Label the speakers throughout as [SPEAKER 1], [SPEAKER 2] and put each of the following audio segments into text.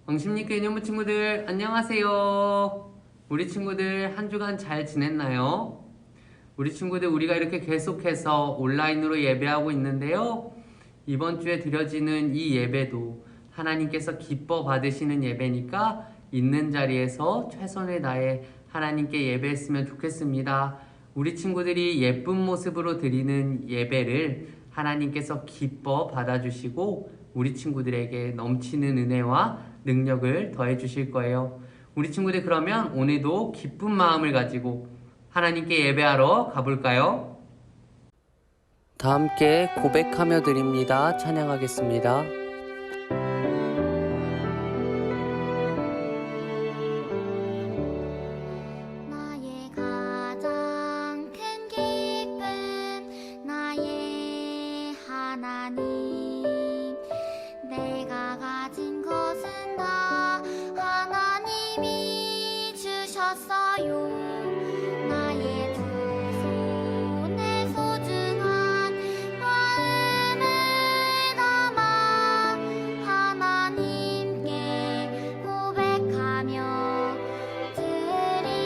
[SPEAKER 1] 왕십리교 인연부 친구들 안녕하세요. 우리 친구들 한 주간 잘 지냈나요? 우리 친구들 우리가 이렇게 계속해서 온라인으로 예배하고 있는데요. 이번 주에 드려지는 이 예배도 하나님께서 기뻐 받으시는 예배니까 있는 자리에서 최선을 다해 하나님께 예배했으면 좋겠습니다. 우리 친구들이 예쁜 모습으로 드리는 예배를 하나님께서 기뻐 받아주시고 우리 친구들에게 넘치는 은혜와 능력을 더해 주실 거예요. 우리 친구들 그러면 오늘도 기쁜 마음을 가지고 하나님께 예배하러 가볼까요? 다 함께 고백하며 드립니다. 찬양하겠습니다.
[SPEAKER 2] 나의 가장 큰 기쁨 나의 하나님 내가 가진 것은 다 하나님이 주셨어요. 나의 두 손에 소중한 마음을 담아 하나님께 고백하며 드립니다.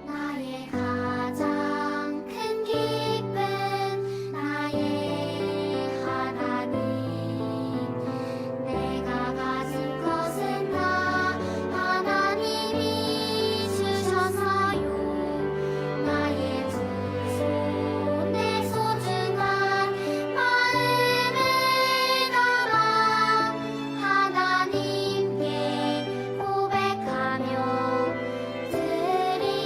[SPEAKER 2] 나의 가장 큰 기쁨 나의 하나님 내가 가진 것은 다 하나님이 주셔서요. 나의 두 손에 소중한 마음을 담아 하나님께 고백하며 드립니다.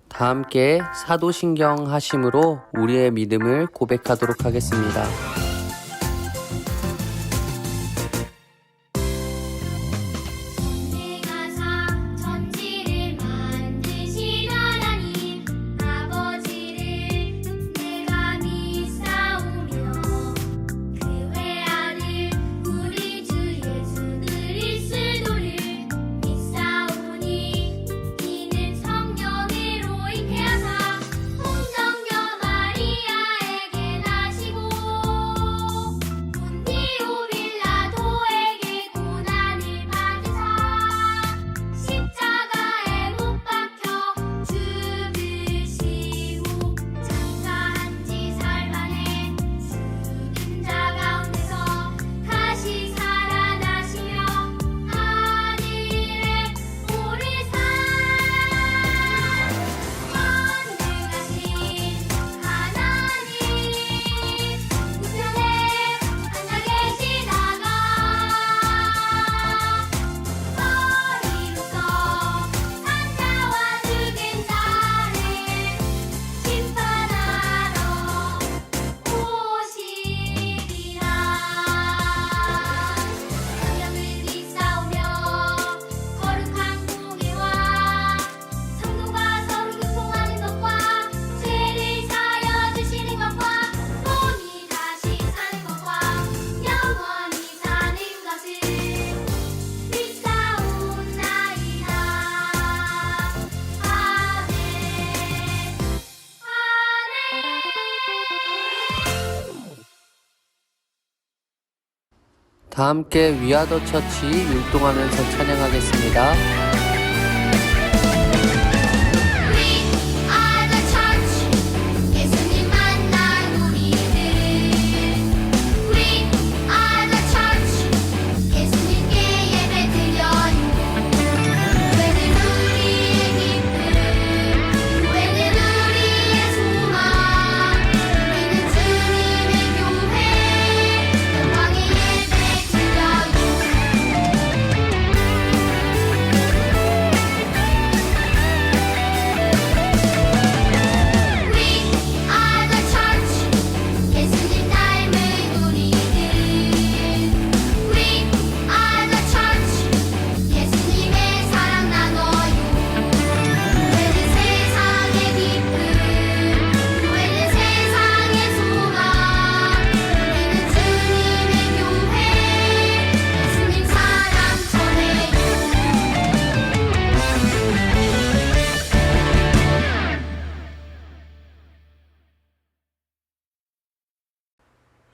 [SPEAKER 1] 다 함께 사도신경 하심으로 우리의 믿음을 고백하도록 하겠습니다.
[SPEAKER 2] 천지가사 천지를 만드신 하나님 아버지를 내가 믿사오며 그 외아들 우리 주 예수 그리스도를 믿사오니 이는 성령으로 잉태하사 홍정녀 마리아에게 나시고 본디오 빌라도에게 고난을 받으사 십자가에 못 박혀 죽으시고 장사한 지 사흘 만에 죽은 자 가운데서 다시 살아나시며 하늘에 오르사 전능하신 하나님 우편에 앉아 계시다가 머리로서 산자와 죽은 자를 심판하러 오시리라. 성령을 믿사오며 거룩한 공예와 성도가 서로 교통하는 것과 죄를 사하여 주시는 것과 몸이 다시 사는 것과 영원히 사는 것을 믿사옵나이다. 아멘.
[SPEAKER 1] 다 함께 위아더 처치 율동하면서 찬양하겠습니다.
[SPEAKER 2] We are the church. 예수님 만난 우리들. We are the church. 예수님께 예배드려요. 교회는 우리의 기쁨. 교회는 우리의 소망. 우리는 주님의 교회. 영광의 예배 드려요.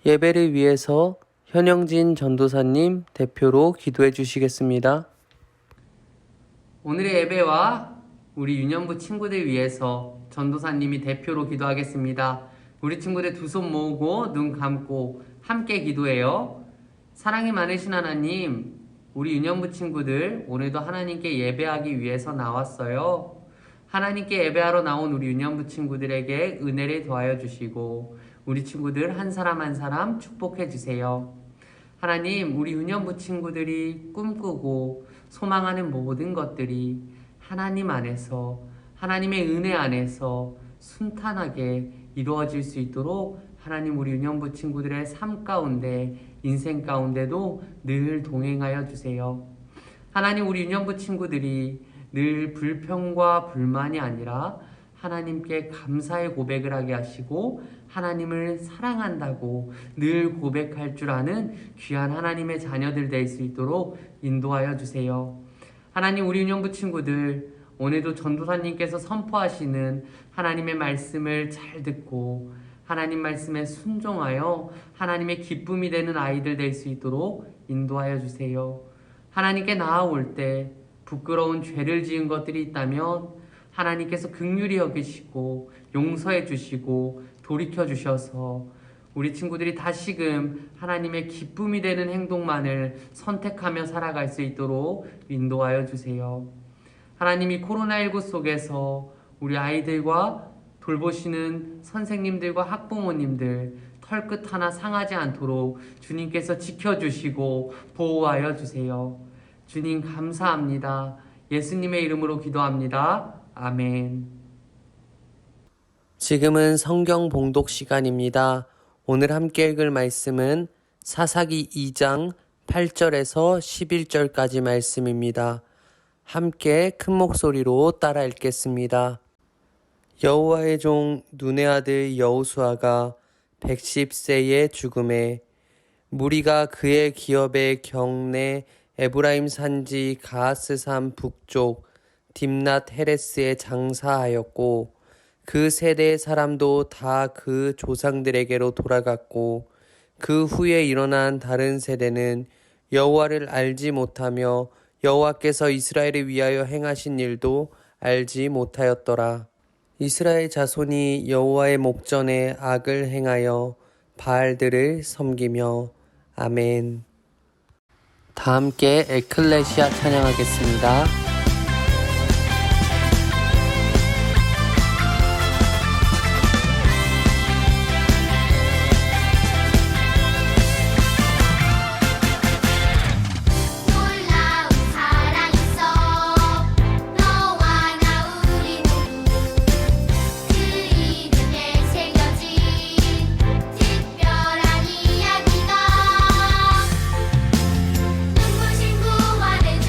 [SPEAKER 1] 예배를 위해서 현영진 전도사님 대표로 기도해 주시겠습니다. 오늘의 예배와 우리 유년부 친구들 위해서 전도사님이 대표로 기도하겠습니다. 우리 친구들 두 손 모으고 눈 감고 함께 기도해요. 사랑이 많으신 하나님, 우리 유년부 친구들 오늘도 하나님께 예배하기 위해서 나왔어요. 하나님께 예배하러 나온 우리 유년부 친구들에게 은혜를 더하여 주시고 우리 친구들 한 사람 한 사람 축복해 주세요. 하나님, 우리 유년부 친구들이 꿈꾸고 소망하는 모든 것들이 하나님 안에서, 하나님의 은혜 안에서 순탄하게 이루어질 수 있도록 하나님 우리 유년부 친구들의 삶 가운데, 인생 가운데도 늘 동행하여 주세요. 하나님, 우리 유년부 친구들이 늘 불평과 불만이 아니라 하나님께 감사의 고백을 하게 하시고 하나님을 사랑한다고 늘 고백할 줄 아는 귀한 하나님의 자녀들 될 수 있도록 인도하여 주세요. 하나님, 우리 유년부 친구들 오늘도 전도사님께서 선포하시는 하나님의 말씀을 잘 듣고 하나님 말씀에 순종하여 하나님의 기쁨이 되는 아이들 될 수 있도록 인도하여 주세요. 하나님께 나아올 때 부끄러운 죄를 지은 것들이 있다면 하나님께서 긍휼히 여기시고 용서해 주시고 돌이켜 주셔서 우리 친구들이 다시금 하나님의 기쁨이 되는 행동만을 선택하며 살아갈 수 있도록 인도하여 주세요. 하나님이 코로나19 속에서 우리 아이들과 돌보시는 선생님들과 학부모님들 털끝 하나 상하지 않도록 주님께서 지켜주시고 보호하여 주세요. 주님 감사합니다. 예수님의 이름으로 기도합니다. 아멘. 지금은 성경 봉독 시간입니다. 오늘 함께 읽을 말씀은 사사기 2장 8절에서 11절까지 말씀입니다. 함께 큰 목소리로 따라 읽겠습니다. 여호와의 종 눈의 아들 여호수아가 110세에 죽음에 무리가 그의 기업의 경내 에브라임 산지 가하스산 북쪽 딥낫 헤레스에 장사하였고 그 세대의 사람도 다 그 조상들에게로 돌아갔고 그 후에 일어난 다른 세대는 여호와를 알지 못하며 여호와께서 이스라엘을 위하여 행하신 일도 알지 못하였더라. 이스라엘 자손이 여호와의 목전에 악을 행하여 바알들을 섬기며 아멘. 다 함께 에클레시아 찬양하겠습니다.
[SPEAKER 2] 놀라운 사랑 있어 너와 나 우리 모두 그 이름에 새겨진 특별한 이야기가 눈부신 구원의 주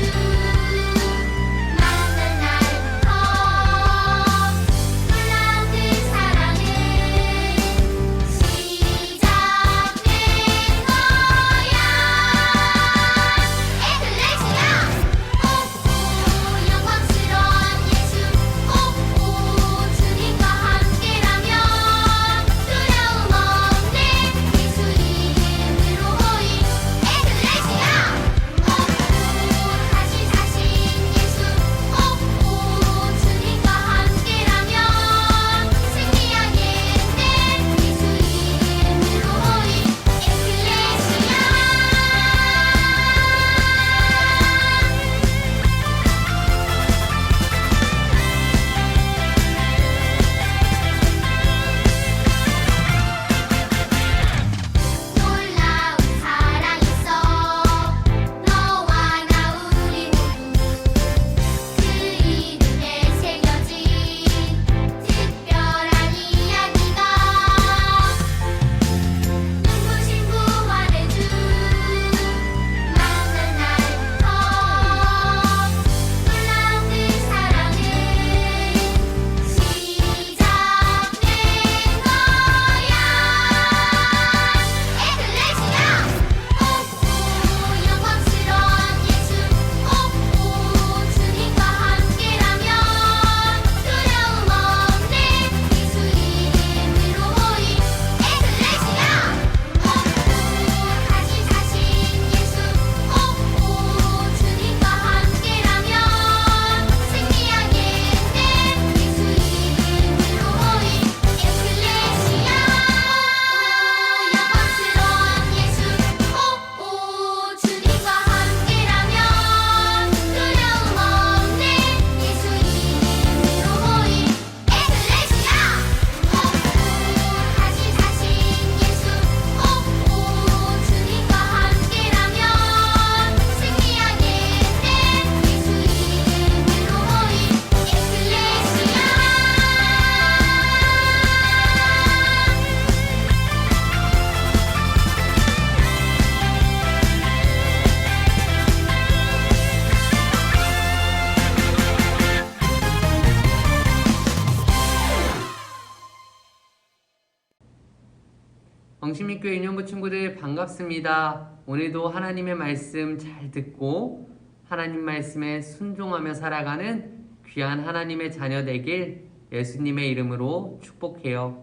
[SPEAKER 1] 성심민교회 유년부 친구들 반갑습니다. 오늘도 하나님의 말씀 잘 듣고 하나님 말씀에 순종하며 살아가는 귀한 하나님의 자녀 되길 예수님의 이름으로 축복해요.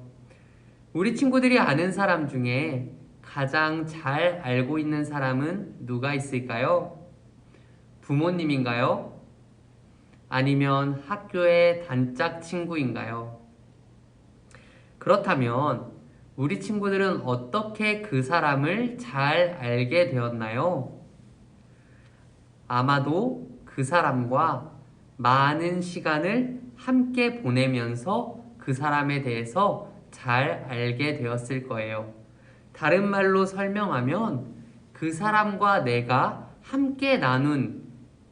[SPEAKER 1] 우리 친구들이 아는 사람 중에 가장 잘 알고 있는 사람은 누가 있을까요? 부모님인가요? 아니면 학교의 단짝 친구인가요? 그렇다면 우리 친구들은 어떻게 그 사람을 잘 알게 되었나요? 아마도 그 사람과 많은 시간을 함께 보내면서 그 사람에 대해서 잘 알게 되었을 거예요. 다른 말로 설명하면 그 사람과 내가 함께 나눈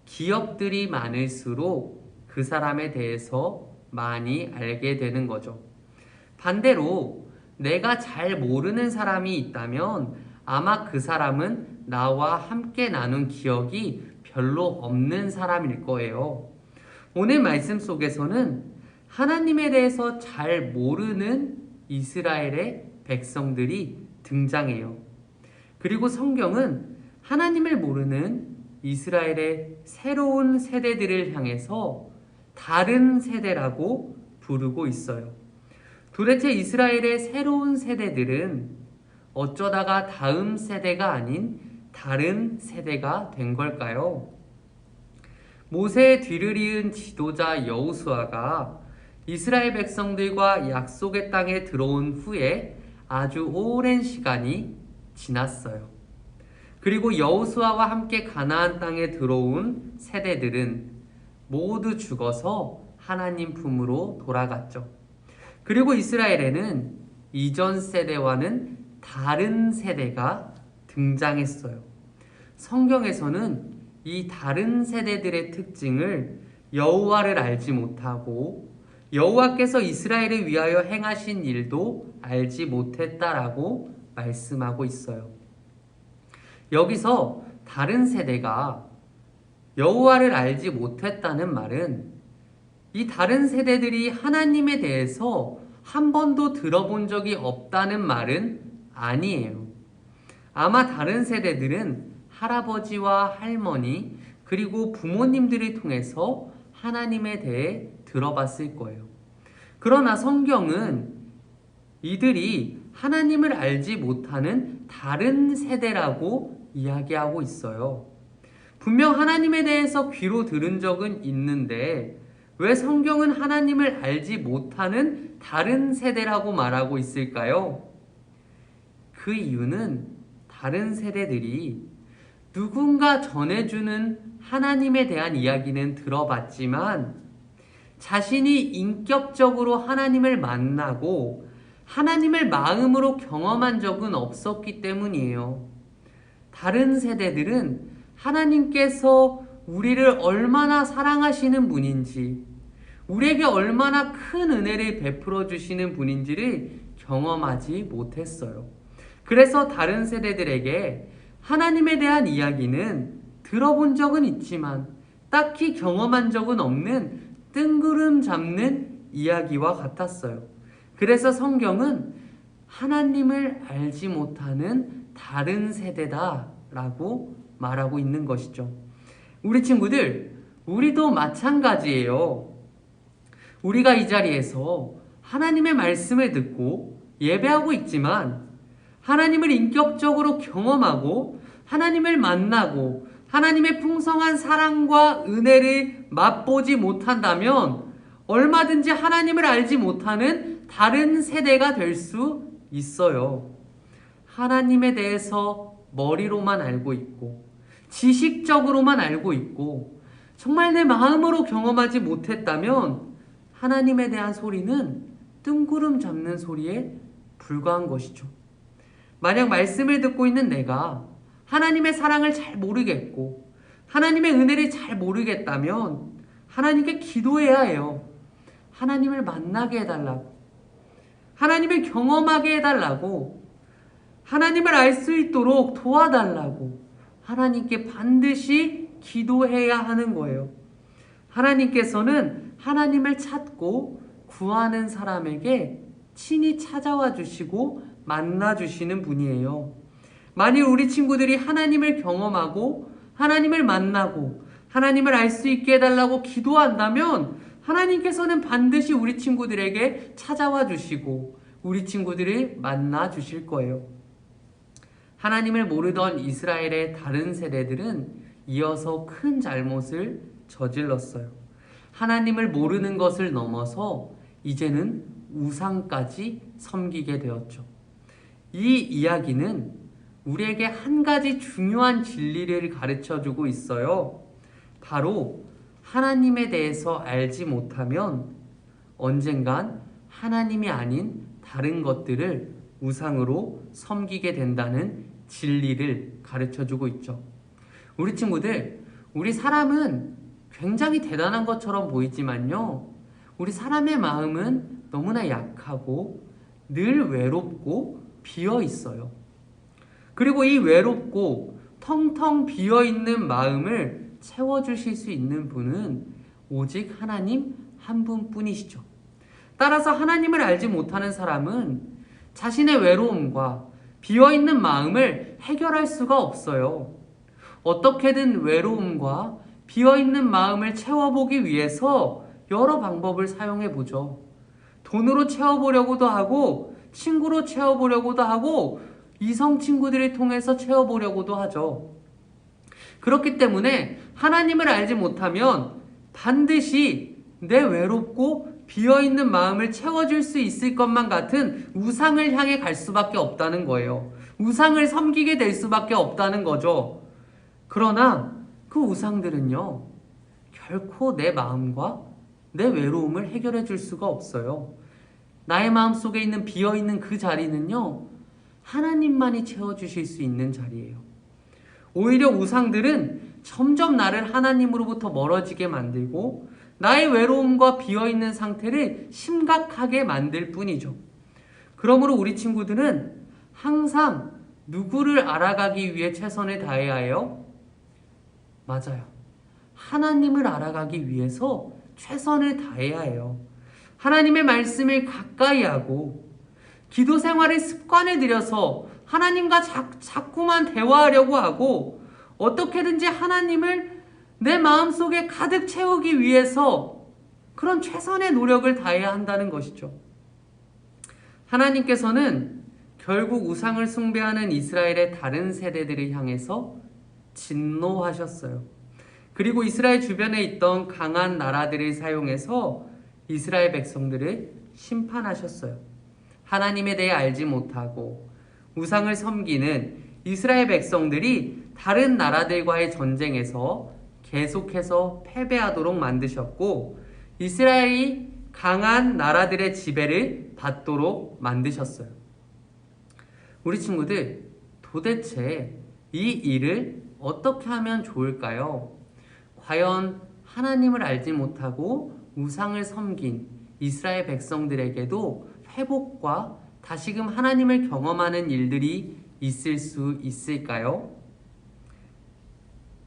[SPEAKER 1] 기억들이 많을수록 그 사람에 대해서 많이 알게 되는 거죠. 반대로 내가 잘 모르는 사람이 있다면 아마 그 사람은 나와 함께 나눈 기억이 별로 없는 사람일 거예요. 오늘 말씀 속에서는 하나님에 대해서 잘 모르는 이스라엘의 백성들이 등장해요. 그리고 성경은 하나님을 모르는 이스라엘의 새로운 세대들을 향해서 다른 세대라고 부르고 있어요. 도대체 이스라엘의 새로운 세대들은 어쩌다가 다음 세대가 아닌 다른 세대가 된 걸까요? 모세의 뒤를 이은 지도자 여호수아가 이스라엘 백성들과 약속의 땅에 들어온 후에 아주 오랜 시간이 지났어요. 그리고 여호수아와 함께 가나안 땅에 들어온 세대들은 모두 죽어서 하나님 품으로 돌아갔죠. 그리고 이스라엘에는 이전 세대와는 다른 세대가 등장했어요. 성경에서는 이 다른 세대들의 특징을 여호와를 알지 못하고 여호와께서 이스라엘을 위하여 행하신 일도 알지 못했다라고 말씀하고 있어요. 여기서 다른 세대가 여호와를 알지 못했다는 말은 이 다른 세대들이 하나님에 대해서 한 번도 들어본 적이 없다는 말은 아니에요. 아마 다른 세대들은 할아버지와 할머니 그리고 부모님들을 통해서 하나님에 대해 들어봤을 거예요. 그러나 성경은 이들이 하나님을 알지 못하는 다른 세대라고 이야기하고 있어요. 분명 하나님에 대해서 귀로 들은 적은 있는데 왜 성경은 하나님을 알지 못하는 다른 세대라고 말하고 있을까요? 그 이유는 다른 세대들이 누군가 전해주는 하나님에 대한 이야기는 들어봤지만 자신이 인격적으로 하나님을 만나고 하나님을 마음으로 경험한 적은 없었기 때문이에요. 다른 세대들은 하나님께서 우리를 얼마나 사랑하시는 분인지, 우리에게 얼마나 큰 은혜를 베풀어 주시는 분인지를 경험하지 못했어요. 그래서 다른 세대들에게 하나님에 대한 이야기는 들어본 적은 있지만 딱히 경험한 적은 없는 뜬구름 잡는 이야기와 같았어요. 그래서 성경은 하나님을 알지 못하는 다른 세대다라고 말하고 있는 것이죠. 우리 친구들, 우리도 마찬가지예요. 우리가 이 자리에서 하나님의 말씀을 듣고 예배하고 있지만 하나님을 인격적으로 경험하고 하나님을 만나고 하나님의 풍성한 사랑과 은혜를 맛보지 못한다면 얼마든지 하나님을 알지 못하는 다른 세대가 될 수 있어요. 하나님에 대해서 머리로만 알고 있고 지식적으로만 알고 있고 정말 내 마음으로 경험하지 못했다면 하나님에 대한 소리는 뜬구름 잡는 소리에 불과한 것이죠. 만약 말씀을 듣고 있는 내가 하나님의 사랑을 잘 모르겠고 하나님의 은혜를 잘 모르겠다면 하나님께 기도해야 해요. 하나님을 만나게 해달라고, 하나님을 경험하게 해달라고, 하나님을 알 수 있도록 도와달라고 하나님께 반드시 기도해야 하는 거예요. 하나님께서는 하나님을 찾고 구하는 사람에게 친히 찾아와 주시고 만나주시는 분이에요. 만일 우리 친구들이 하나님을 경험하고 하나님을 만나고 하나님을 알 수 있게 해달라고 기도한다면 하나님께서는 반드시 우리 친구들에게 찾아와 주시고 우리 친구들을 만나 주실 거예요. 하나님을 모르던 이스라엘의 다른 세대들은 이어서 큰 잘못을 저질렀어요. 하나님을 모르는 것을 넘어서 이제는 우상까지 섬기게 되었죠. 이 이야기는 우리에게 한 가지 중요한 진리를 가르쳐주고 있어요. 바로 하나님에 대해서 알지 못하면 언젠간 하나님이 아닌 다른 것들을 우상으로 섬기게 된다는 진리를 가르쳐주고 있죠. 우리 친구들, 우리 사람은 굉장히 대단한 것처럼 보이지만요, 우리 사람의 마음은 너무나 약하고 늘 외롭고 비어 있어요. 그리고 이 외롭고 텅텅 비어 있는 마음을 채워주실 수 있는 분은 오직 하나님 한 분뿐이시죠. 따라서 하나님을 알지 못하는 사람은 자신의 외로움과 비어있는 마음을 해결할 수가 없어요. 어떻게든 외로움과 비어있는 마음을 채워보기 위해서 여러 방법을 사용해보죠. 돈으로 채워보려고도 하고 친구로 채워보려고도 하고 이성 친구들을 통해서 채워보려고도 하죠. 그렇기 때문에 하나님을 알지 못하면 반드시 내 외롭고 비어있는 마음을 채워줄 수 있을 것만 같은 우상을 향해 갈 수밖에 없다는 거예요. 우상을 섬기게 될 수밖에 없다는 거죠. 그러나 그 우상들은요, 결코 내 마음과 내 외로움을 해결해 줄 수가 없어요. 나의 마음 속에 있는 비어있는 그 자리는요, 하나님만이 채워주실 수 있는 자리예요. 오히려 우상들은 점점 나를 하나님으로부터 멀어지게 만들고 나의 외로움과 비어있는 상태를 심각하게 만들 뿐이죠. 그러므로 우리 친구들은 항상 누구를 알아가기 위해 최선을 다해야 해요? 맞아요. 하나님을 알아가기 위해서 최선을 다해야 해요. 하나님의 말씀을 가까이 하고 기도 생활을 습관에 들여서 하나님과 자꾸만 대화하려고 하고 어떻게든지 하나님을 내 마음속에 가득 채우기 위해서 그런 최선의 노력을 다해야 한다는 것이죠. 하나님께서는 결국 우상을 숭배하는 이스라엘의 다른 세대들을 향해서 진노하셨어요. 그리고 이스라엘 주변에 있던 강한 나라들을 사용해서 이스라엘 백성들을 심판하셨어요. 하나님에 대해 알지 못하고 우상을 섬기는 이스라엘 백성들이 다른 나라들과의 전쟁에서 계속해서 패배하도록 만드셨고 이스라엘이 강한 나라들의 지배를 받도록 만드셨어요. 우리 친구들, 도대체 이 일을 어떻게 하면 좋을까요? 과연 하나님을 알지 못하고 우상을 섬긴 이스라엘 백성들에게도 회복과 다시금 하나님을 경험하는 일들이 있을 수 있을까요?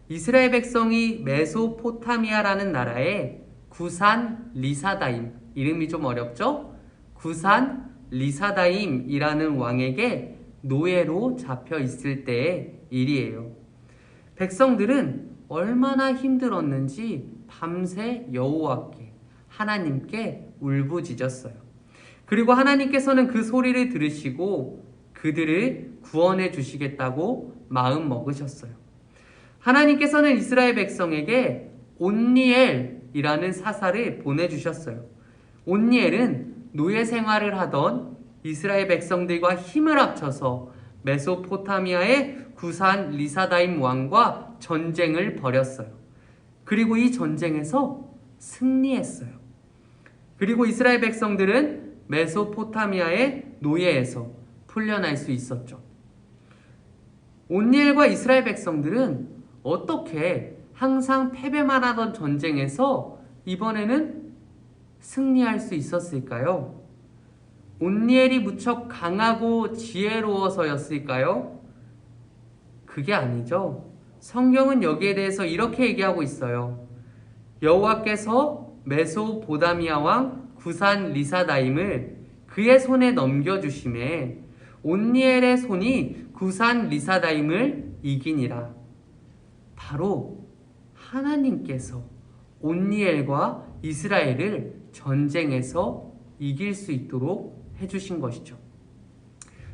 [SPEAKER 1] 이스라엘 백성이 메소포타미아라는 나라의 구산 리사다임, 이름이 좀 어렵죠? 구산 리사다임이라는 왕에게 노예로 잡혀 있을 때의 일이에요. 백성들은 얼마나 힘들었는지 밤새 여호와께, 하나님께 울부짖었어요. 그리고 하나님께서는 그 소리를 들으시고 그들을 구원해 주시겠다고 마음 먹으셨어요. 하나님께서는 이스라엘 백성에게 온니엘이라는 사사를 보내주셨어요. 온니엘은 노예 생활을 하던 이스라엘 백성들과 힘을 합쳐서 메소포타미아의 구산 리사다임 왕과 전쟁을 벌였어요. 그리고 이 전쟁에서 승리했어요. 그리고 이스라엘 백성들은 메소포타미아의 노예에서 풀려날 수 있었죠. 온니엘과 이스라엘 백성들은 어떻게 항상 패배만 하던 전쟁에서 이번에는 승리할 수 있었을까요? 온니엘이 무척 강하고 지혜로워서였을까요? 그게 아니죠. 성경은 여기에 대해서 이렇게 얘기하고 있어요. 여호와께서 메소포타미아 왕 구산 리사다임을 그의 손에 넘겨주심에 온니엘의 손이 구산 리사다임을 이기니라. 바로 하나님께서 온니엘과 이스라엘을 전쟁에서 이길 수 있도록 해주신 것이죠.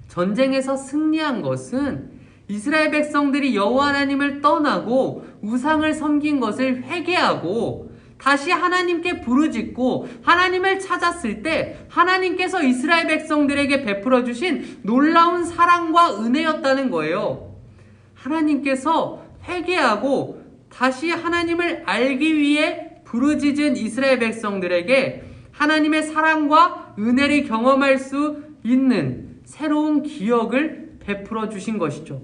[SPEAKER 1] 전쟁에서 승리한 것은 이스라엘 백성들이 여호와 하나님을 떠나고 우상을 섬긴 것을 회개하고 다시 하나님께 부르짖고 하나님을 찾았을 때 하나님께서 이스라엘 백성들에게 베풀어 주신 놀라운 사랑과 은혜였다는 거예요. 하나님께서 회개하고 다시 하나님을 알기 위해 부르짖은 이스라엘 백성들에게 하나님의 사랑과 은혜를 경험할 수 있는 새로운 기억을 베풀어 주신 것이죠.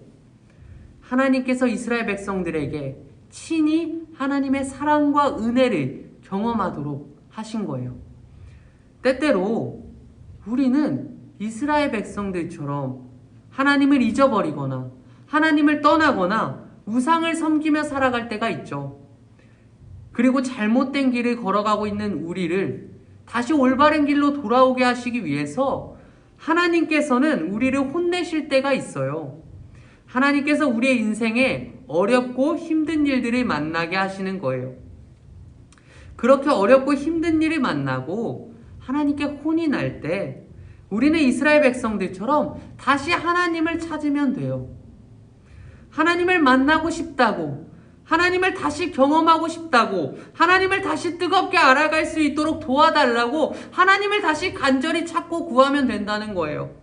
[SPEAKER 1] 하나님께서 이스라엘 백성들에게 친히 하나님의 사랑과 은혜를 경험하도록 하신 거예요. 때때로 우리는 이스라엘 백성들처럼 하나님을 잊어버리거나 하나님을 떠나거나 우상을 섬기며 살아갈 때가 있죠. 그리고 잘못된 길을 걸어가고 있는 우리를 다시 올바른 길로 돌아오게 하시기 위해서 하나님께서는 우리를 혼내실 때가 있어요. 하나님께서 우리의 인생에 어렵고 힘든 일들을 만나게 하시는 거예요. 그렇게 어렵고 힘든 일을 만나고 하나님께 혼이 날 때 우리는 이스라엘 백성들처럼 다시 하나님을 찾으면 돼요. 하나님을 만나고 싶다고, 하나님을 다시 경험하고 싶다고, 하나님을 다시 뜨겁게 알아갈 수 있도록 도와달라고 하나님을 다시 간절히 찾고 구하면 된다는 거예요.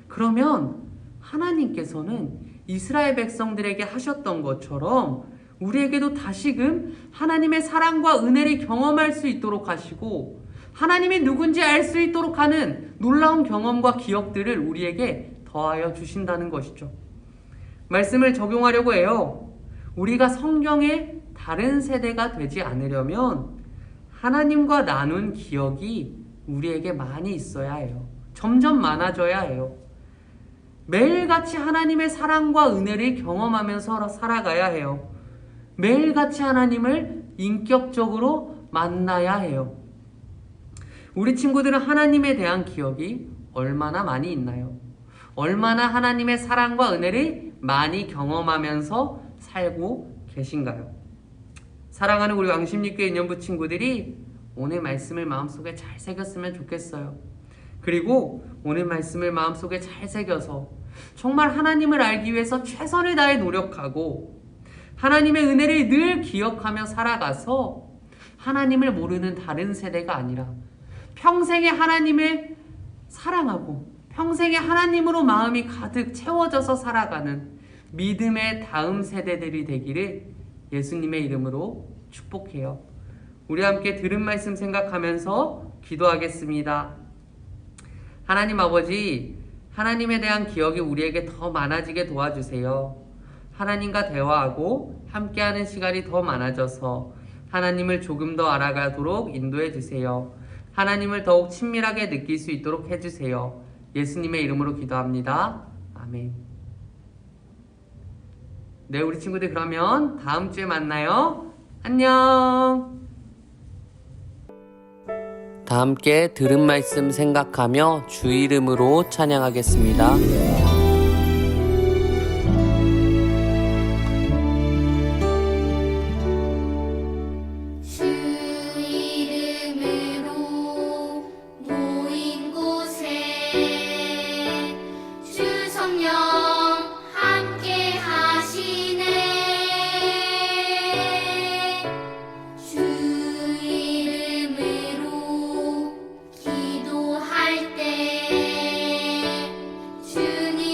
[SPEAKER 1] 그러면 하나님께서는 이스라엘 백성들에게 하셨던 것처럼 우리에게도 다시금 하나님의 사랑과 은혜를 경험할 수 있도록 하시고 하나님이 누군지 알 수 있도록 하는 놀라운 경험과 기억들을 우리에게 더하여 주신다는 것이죠. 말씀을 적용하려고 해요. 우리가 성경의 다른 세대가 되지 않으려면 하나님과 나눈 기억이 우리에게 많이 있어야 해요. 점점 많아져야 해요. 매일같이 하나님의 사랑과 은혜를 경험하면서 살아가야 해요. 매일같이 하나님을 인격적으로 만나야 해요. 우리 친구들은 하나님에 대한 기억이 얼마나 많이 있나요? 얼마나 하나님의 사랑과 은혜를 많이 경험하면서 살고 계신가요? 사랑하는 우리 왕십리교회 인연부 친구들이 오늘 말씀을 마음속에 잘 새겼으면 좋겠어요. 그리고 오늘 말씀을 마음속에 잘 새겨서 정말 하나님을 알기 위해서 최선을 다해 노력하고 하나님의 은혜를 늘 기억하며 살아가서 하나님을 모르는 다른 세대가 아니라 평생에 하나님을 사랑하고 평생에 하나님으로 마음이 가득 채워져서 살아가는 믿음의 다음 세대들이 되기를 예수님의 이름으로 축복해요. 우리 함께 들은 말씀 생각하면서 기도하겠습니다. 하나님 아버지, 하나님에 대한 기억이 우리에게 더 많아지게 도와주세요. 하나님과 대화하고 함께하는 시간이 더 많아져서 하나님을 조금 더 알아가도록 인도해 주세요. 하나님을 더욱 친밀하게 느낄 수 있도록 해주세요. 예수님의 이름으로 기도합니다. 아멘. 네, 우리 친구들 그러면 다음 주에 만나요. 안녕. 다 함께 들은 말씀 생각하며 주 이름으로 찬양하겠습니다.
[SPEAKER 2] 주 이름으로 모인 곳에 주 성령 함께 하시네. 주 이름으로 기도할 때 주님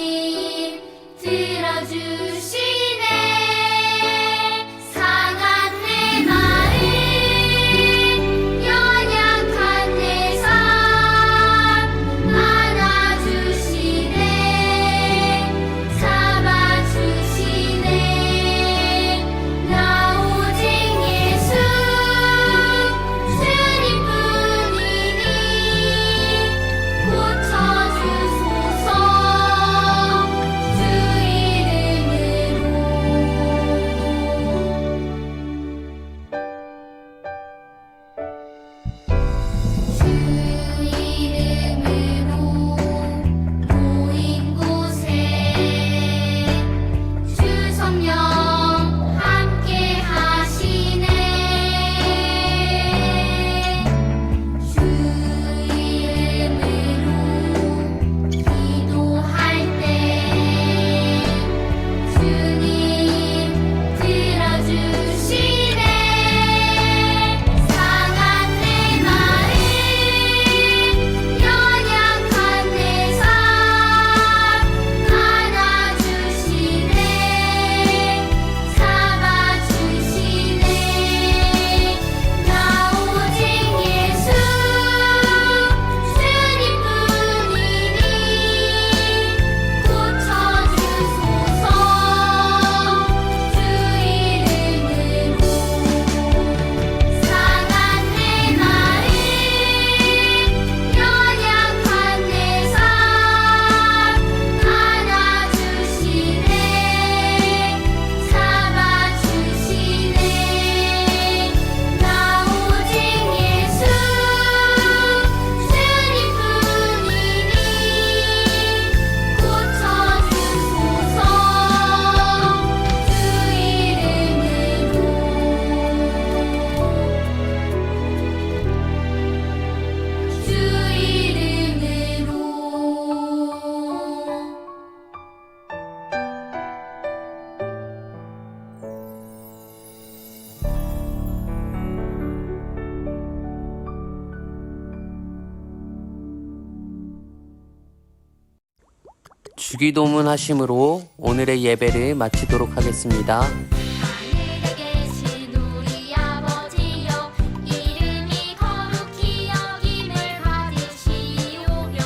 [SPEAKER 1] 주기도문 하심으로 오늘의 예배를 마치도록 하겠습니다.
[SPEAKER 2] 하늘에 계신 우리 아버지여 이름이 거룩히 여김을 받으시오며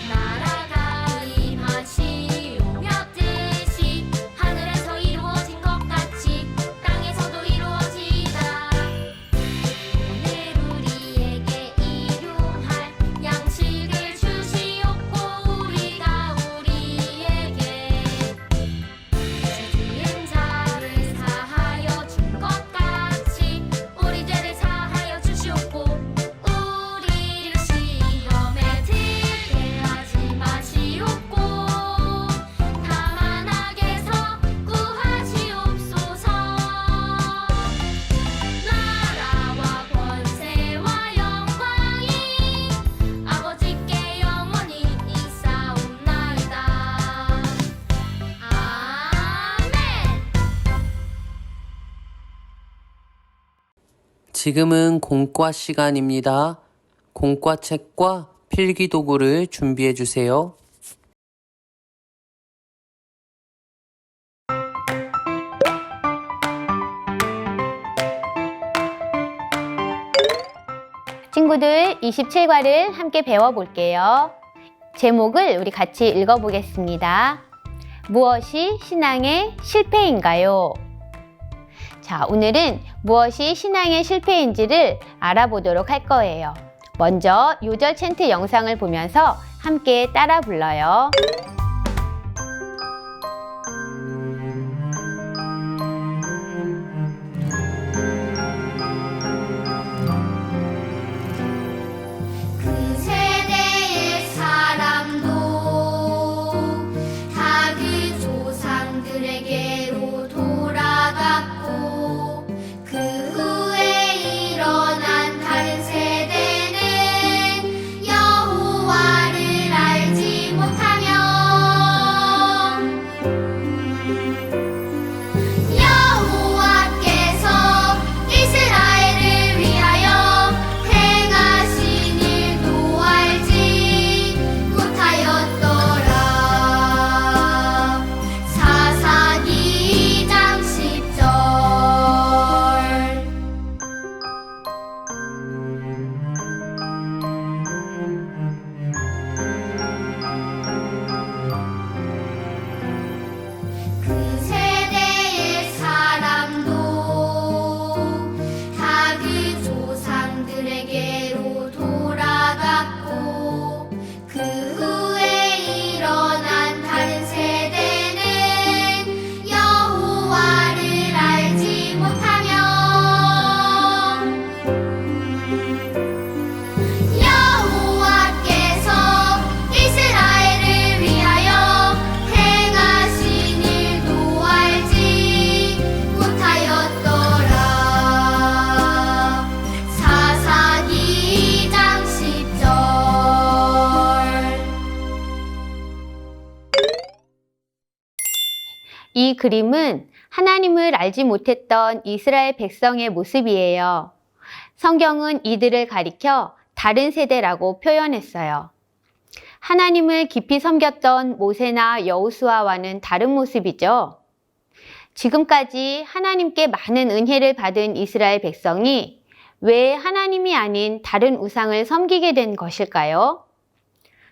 [SPEAKER 2] 나라가 임하시오며 뜻이 하늘에서 이루어진 것 같이 땅에서도 이루어지이다. 오늘 우리에게 일용할 양식을 주시옵고 우리가 우리에게 지은 자를 사하여 준 것 같이 우리 죄를 사하여 주시옵고 우리를 시험에 들게 하지 마시옵고 다만 악에서 구하시옵소서. 나라와 권세와 영광이 아버지께 영원히 있사옵나이다. 아멘.
[SPEAKER 1] 지금은 공과 시간입니다. 공과책과 필기도구를 준비해 주세요.
[SPEAKER 3] 친구들 27과를 함께 배워볼게요. 제목을 우리 같이 읽어보겠습니다. 무엇이 신앙의 실패인가요? 자, 오늘은 무엇이 신앙의 실패인지를 알아보도록 할 거예요. 먼저 요절 챈트 영상을 보면서 함께 따라 불러요.
[SPEAKER 2] 그 세대의 사람도 다 그 조상들에게로 돌아갔고 그 후에 일어난 다른 세대는 여호와를 알지 못하며 여호와께서 이스라엘을 위하여 행하신 일도 알지 못하였더라. 사사기 2장 10절. 그 세대의 사람도 다 그 조상들에게로 돌아갔고 그 후에 일어난 다른 세대는 여호와를 알지 못하며 여호와께서 이스라엘을 위하여 행하신 일도 알지 못하였더라. 사사기 2장 10절.
[SPEAKER 3] 이 그림은 하나님을 알지 못했던 이스라엘 백성의 모습이에요. 성경은 이들을 가리켜 다른 세대라고 표현했어요. 하나님을 깊이 섬겼던 모세나 여호수아와는 다른 모습이죠. 지금까지 하나님께 많은 은혜를 받은 이스라엘 백성이 왜 하나님이 아닌 다른 우상을 섬기게 된 것일까요?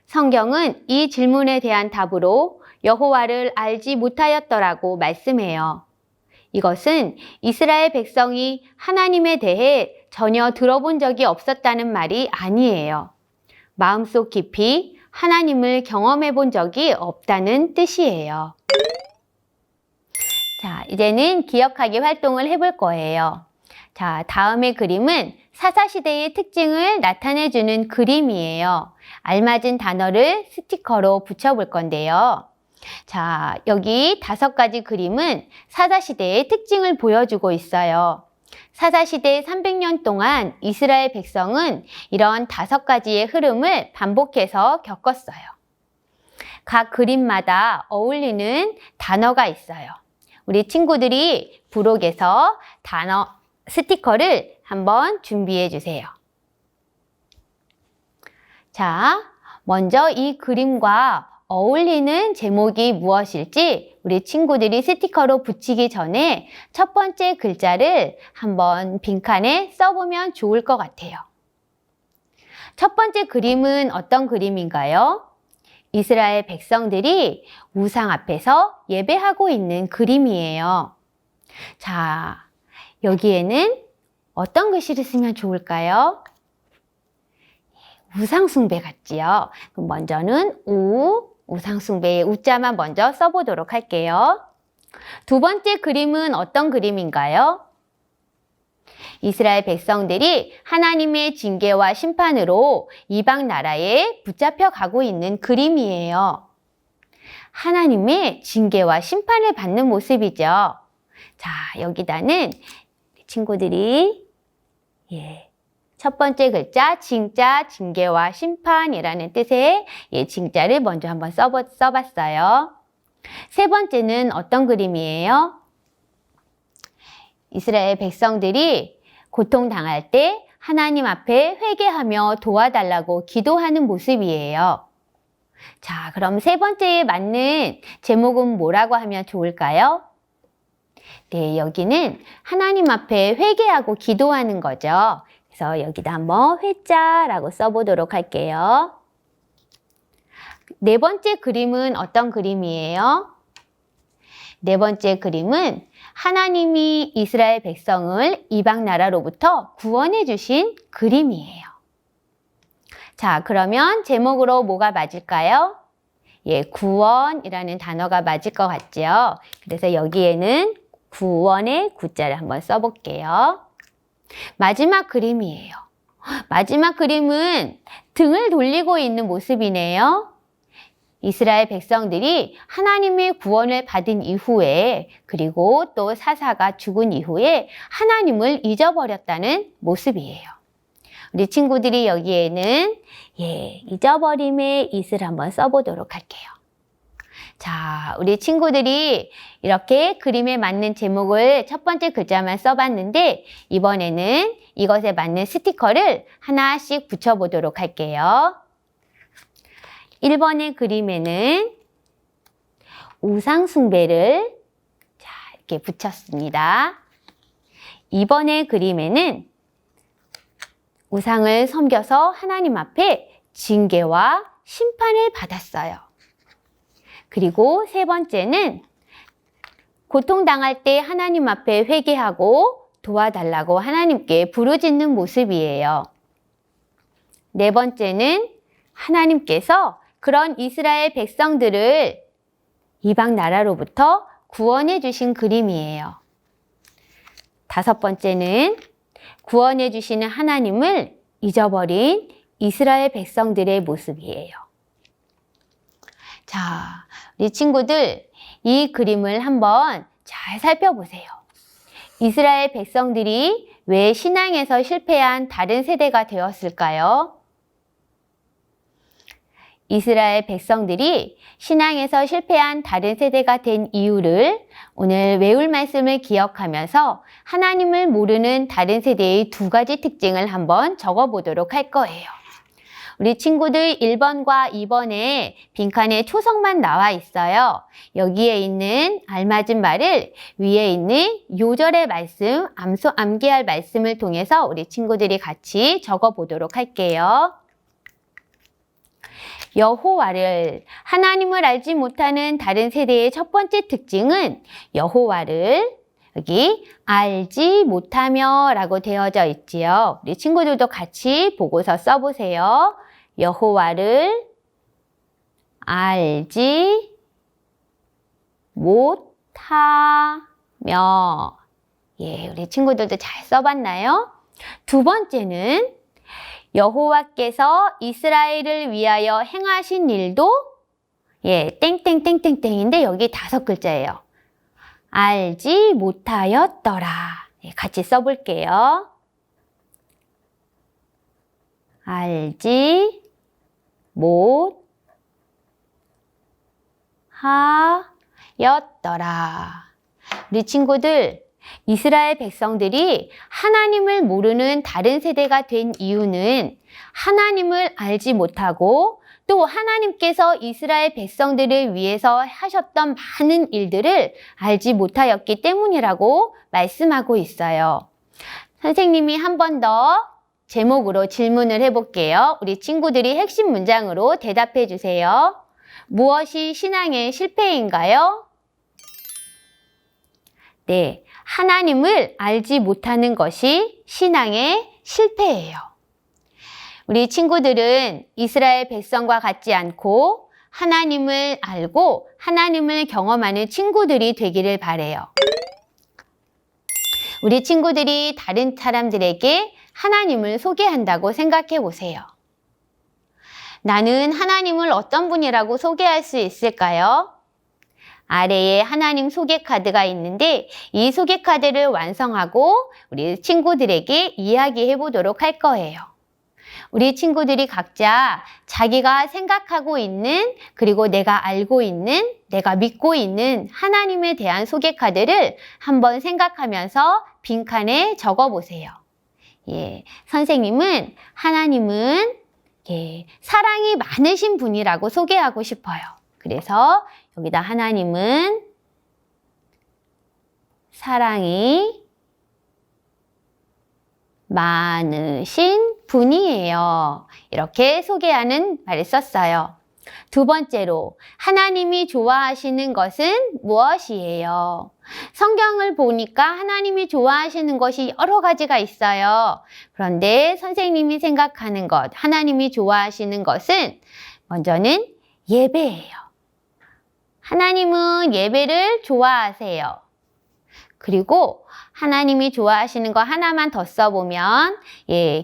[SPEAKER 3] 성경은 이 질문에 대한 답으로 여호와를 알지 못하였더라고 말씀해요. 이것은 이스라엘 백성이 하나님에 대해 전혀 들어본 적이 없었다는 말이 아니에요. 마음속 깊이 하나님을 경험해 본 적이 없다는 뜻이에요. 자, 이제는 기억하기 활동을 해볼 거예요. 자, 다음의 그림은 사사시대의 특징을 나타내주는 그림이에요. 알맞은 단어를 스티커로 붙여볼 건데요. 자, 여기 5가지 그림은 사사시대의 특징을 보여주고 있어요. 사사시대 300년 동안 이스라엘 백성은 이런 5가지의 흐름을 반복해서 겪었어요. 각 그림마다 어울리는 단어가 있어요. 우리 친구들이 부록에서 단어 스티커를 한번 준비해 주세요. 자, 먼저 이 그림과 어울리는 제목이 무엇일지 우리 친구들이 스티커로 붙이기 전에 첫 번째 글자를 한번 빈칸에 써보면 좋을 것 같아요. 첫 번째 그림은 어떤 그림인가요? 이스라엘 백성들이 우상 앞에서 예배하고 있는 그림이에요. 자, 여기에는 어떤 글씨를 쓰면 좋을까요? 우상숭배 같지요? 그럼 먼저는 우상숭배의 우자만 먼저 써보도록 할게요. 두 번째 그림은 어떤 그림인가요? 이스라엘 백성들이 하나님의 징계와 심판으로 이방 나라에 붙잡혀 가고 있는 그림이에요. 하나님의 징계와 심판을 받는 모습이죠. 자, 여기다는 친구들이 첫 번째 글자 징자, 징계와 심판이라는 뜻의 징자를 먼저 한번 써봤어요. 세 번째는 어떤 그림이에요? 이스라엘 백성들이 고통당할 때 하나님 앞에 회개하며 도와달라고 기도하는 모습이에요. 자, 그럼 세 번째에 맞는 제목은 뭐라고 하면 좋을까요? 네, 여기는 하나님 앞에 회개하고 기도하는 거죠. 그래서 여기다 한번 회자라고 써보도록 할게요. 네 번째 그림은 어떤 그림이에요? 네 번째 그림은 하나님이 이스라엘 백성을 이방 나라로부터 구원해 주신 그림이에요. 자, 그러면 제목으로 뭐가 맞을까요? 구원이라는 단어가 맞을 것 같죠? 그래서 여기에는 구원의 구자를 한번 써볼게요. 마지막 그림이에요. 마지막 그림은 등을 돌리고 있는 모습이네요. 이스라엘 백성들이 하나님의 구원을 받은 이후에 그리고 또 사사가 죽은 이후에 하나님을 잊어버렸다는 모습이에요. 우리 친구들이 여기에는 잊어버림의 잊을 한번 써보도록 할게요. 자, 우리 친구들이 이렇게 그림에 맞는 제목을 첫 번째 글자만 써봤는데 이번에는 이것에 맞는 스티커를 하나씩 붙여보도록 할게요. 1번의 그림에는 우상숭배를 이렇게 붙였습니다. 2번의 그림에는 우상을 섬겨서 하나님 앞에 징계와 심판을 받았어요. 그리고 세 번째는 고통당할 때 하나님 앞에 회개하고 도와달라고 하나님께 부르짖는 모습이에요. 네 번째는 하나님께서 그런 이스라엘 백성들을 이방 나라로부터 구원해 주신 그림이에요. 다섯 번째는 구원해 주시는 하나님을 잊어버린 이스라엘 백성들의 모습이에요. 자, 우리 친구들 이 그림을 한번 잘 살펴보세요. 이스라엘 백성들이 왜 신앙에서 실패한 다른 세대가 되었을까요? 이스라엘 백성들이 신앙에서 실패한 다른 세대가 된 이유를 오늘 외울 말씀을 기억하면서 하나님을 모르는 다른 세대의 두 가지 특징을 한번 적어보도록 할 거예요. 우리 친구들 1번과 2번에 빈칸에 초성만 나와 있어요. 여기에 있는 알맞은 말을 위에 있는 요절의 말씀, 암기할 말씀을 통해서 우리 친구들이 같이 적어보도록 할게요. 여호와를, 하나님을 알지 못하는 다른 세대의 첫 번째 특징은 여호와를 여기 알지 못하며 라고 되어져 있지요. 우리 친구들도 같이 보고서 써보세요. 여호와를 알지 못하며. 우리 친구들도 잘 써봤나요? 두 번째는 여호와께서 이스라엘을 위하여 행하신 일도 땡땡땡땡땡인데 여기 5글자예요. 알지 못하였더라. 같이 써볼게요. 알지 못하였더라. 우리 친구들, 이스라엘 백성들이 하나님을 모르는 다른 세대가 된 이유는 하나님을 알지 못하고 또 하나님께서 이스라엘 백성들을 위해서 하셨던 많은 일들을 알지 못하였기 때문이라고 말씀하고 있어요. 선생님이 한 번 더 제목으로 질문을 해볼게요. 우리 친구들이 핵심 문장으로 대답해 주세요. 무엇이 신앙의 실패인가요? 네, 하나님을 알지 못하는 것이 신앙의 실패예요. 우리 친구들은 이스라엘 백성과 같지 않고 하나님을 알고 하나님을 경험하는 친구들이 되기를 바래요. 우리 친구들이 다른 사람들에게 하나님을 소개한다고 생각해 보세요. 나는 하나님을 어떤 분이라고 소개할 수 있을까요? 아래에 하나님 소개 카드가 있는데 이 소개 카드를 완성하고 우리 친구들에게 이야기해 보도록 할 거예요. 우리 친구들이 각자 자기가 생각하고 있는 그리고 내가 알고 있는 내가 믿고 있는 하나님에 대한 소개 카드를 한번 생각하면서 빈칸에 적어 보세요. 예, 선생님은 하나님은 사랑이 많으신 분이라고 소개하고 싶어요. 그래서 여기다 하나님은 사랑이 많으신 분이에요. 이렇게 소개하는 말을 썼어요. 두 번째로 하나님이 좋아하시는 것은 무엇이에요? 성경을 보니까 하나님이 좋아하시는 것이 여러 가지가 있어요. 그런데 선생님이 생각하는 것, 하나님이 좋아하시는 것은 먼저는 예배예요. 하나님은 예배를 좋아하세요. 그리고 하나님이 좋아하시는 거 하나만 더 써보면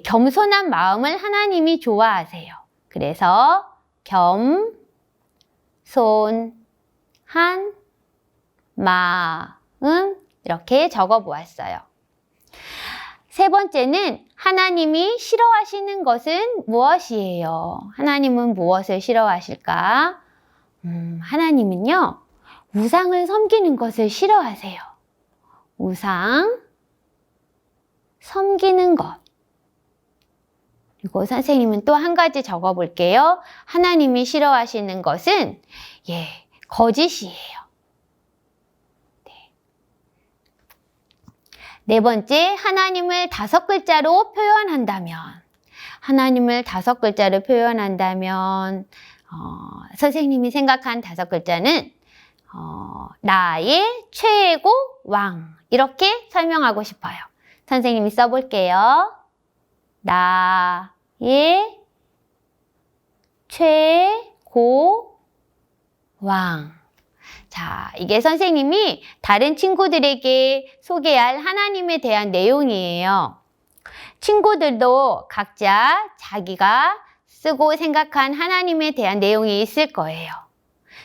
[SPEAKER 3] 겸손한 마음을 하나님이 좋아하세요. 그래서 겸손한 마음 이렇게 적어보았어요. 세 번째는 하나님이 싫어하시는 것은 무엇이에요? 하나님은 무엇을 싫어하실까? 하나님은요, 우상을 섬기는 것을 싫어하세요. 우상, 섬기는 것. 그리고 선생님은 또 한 가지 적어볼게요. 하나님이 싫어하시는 것은 거짓이에요. 네 번째, 하나님을 5글자로 표현한다면 하나님을 5글자로 표현한다면 선생님이 생각한 5글자는 나의 최고 왕 이렇게 설명하고 싶어요. 선생님이 써볼게요. 나의 최고 왕. 자, 이게 선생님이 다른 친구들에게 소개할 하나님에 대한 내용이에요. 친구들도 각자 자기가 쓰고 생각한 하나님에 대한 내용이 있을 거예요.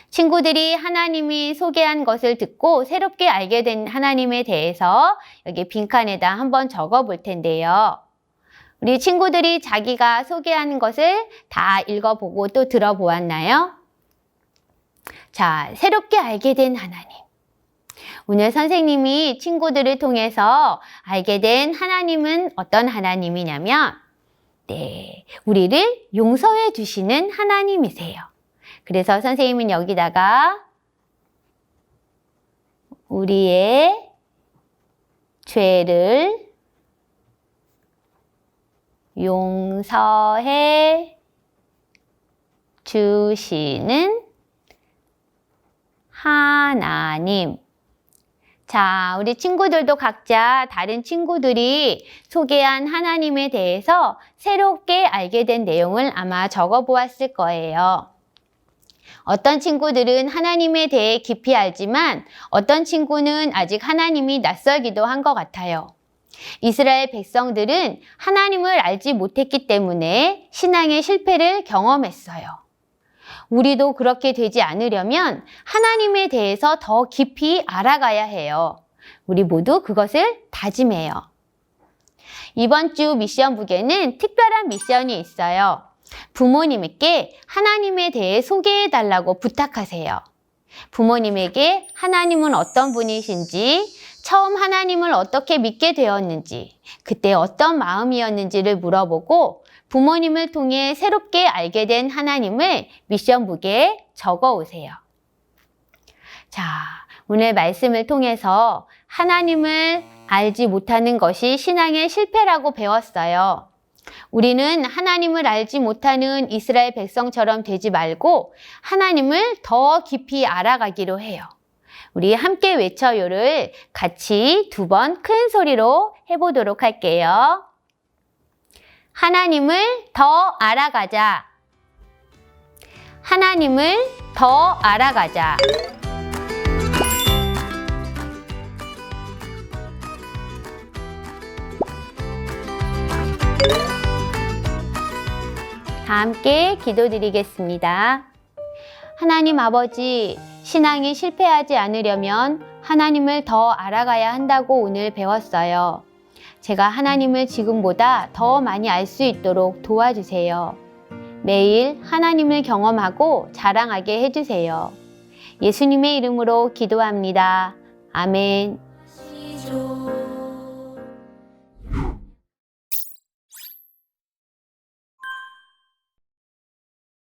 [SPEAKER 3] 친구들이 하나님이 소개한 것을 듣고 새롭게 알게 된 하나님에 대해서 여기 빈칸에다 한번 적어 볼 텐데요. 우리 친구들이 자기가 소개한 것을 다 읽어보고 또 들어보았나요? 자, 새롭게 알게 된 하나님. 오늘 선생님이 친구들을 통해서 알게 된 하나님은 어떤 하나님이냐면 우리를 용서해 주시는 하나님이세요. 그래서 선생님은 여기다가 우리의 죄를 용서해 주시는 하나님. 자, 우리 친구들도 각자 다른 친구들이 소개한 하나님에 대해서 새롭게 알게 된 내용을 아마 적어 보았을 거예요. 어떤 친구들은 하나님에 대해 깊이 알지만 어떤 친구는 아직 하나님이 낯설기도 한 것 같아요. 이스라엘 백성들은 하나님을 알지 못했기 때문에 신앙의 실패를 경험했어요. 우리도 그렇게 되지 않으려면 하나님에 대해서 더 깊이 알아가야 해요. 우리 모두 그것을 다짐해요. 이번 주 미션북에는 특별한 미션이 있어요. 부모님께 하나님에 대해 소개해달라고 부탁하세요. 부모님에게 하나님은 어떤 분이신지 처음 하나님을 어떻게 믿게 되었는지, 그때 어떤 마음이었는지를 물어보고 부모님을 통해 새롭게 알게 된 하나님을 미션북에 적어 오세요. 자, 오늘 말씀을 통해서 하나님을 알지 못하는 것이 신앙의 실패라고 배웠어요. 우리는 하나님을 알지 못하는 이스라엘 백성처럼 되지 말고 하나님을 더 깊이 알아가기로 해요. 우리 함께 외쳐요를 같이 2번 큰 소리로 해보도록 할게요. 하나님을 더 알아가자. 하나님을 더 알아가자. 다 함께 기도드리겠습니다. 하나님 아버지, 신앙이 실패하지 않으려면 하나님을 더 알아가야 한다고 오늘 배웠어요. 제가 하나님을 지금보다 더 많이 알 수 있도록 도와주세요. 매일 하나님을 경험하고 자랑하게 해주세요. 예수님의 이름으로 기도합니다. 아멘.